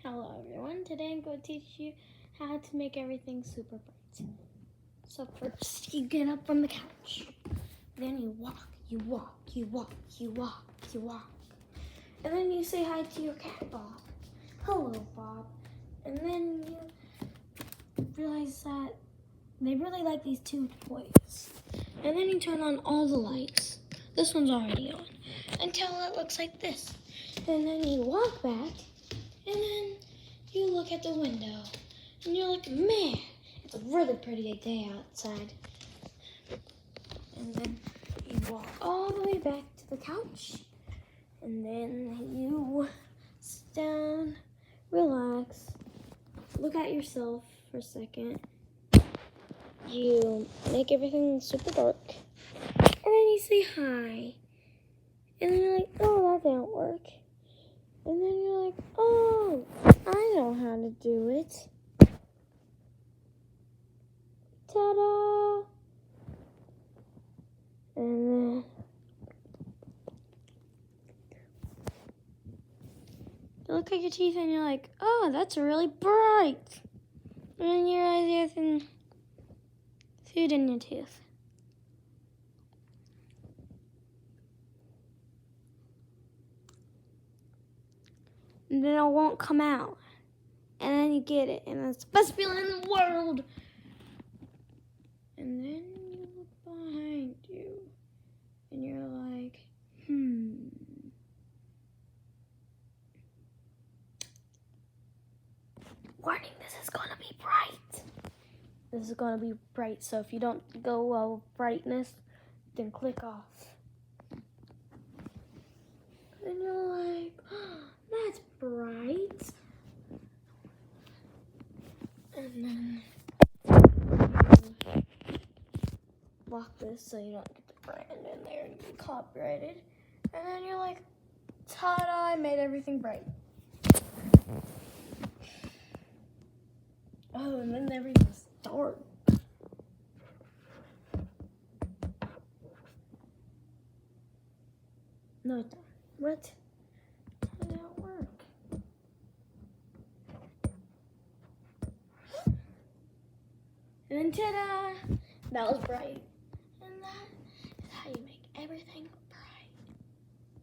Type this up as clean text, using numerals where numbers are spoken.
Hello everyone, today I'm going to teach you how to make everything super bright. So first you get up from the couch, then you walk, and then you say hi to your cat Bob. Hello Bob. And then you realize that they really like these two toys. And then you turn on all the lights. This one's already on. Until it looks like this. And then you walk back, and then you look at the window, and you're like, man, it's a really pretty day outside. And then you walk all the way back to the couch, and then you sit down, relax, look at yourself for a second. You make everything super dark, and then you say hi. And then you're like, oh, that didn't work. And then you're like, oh, I know how to do it. Ta-da! And then you look at your teeth and you're like, oh, that's really bright. And then you realize you have some food in your tooth. And then it won't come out. And then you get it, and it's the best feeling in the world. And then you look behind you, and you're like, warning, this is gonna be bright. This is gonna be bright, so if you don't go brightness, then click off. And you're like, oh, that's bright. And then you lock this so you don't get the brand in there and get copyrighted. And then you're like, ta-da, I made everything bright. Oh, and then everything's dark. No, it's not. What? How did that work? And then ta-da! That was bright. And that is how you make everything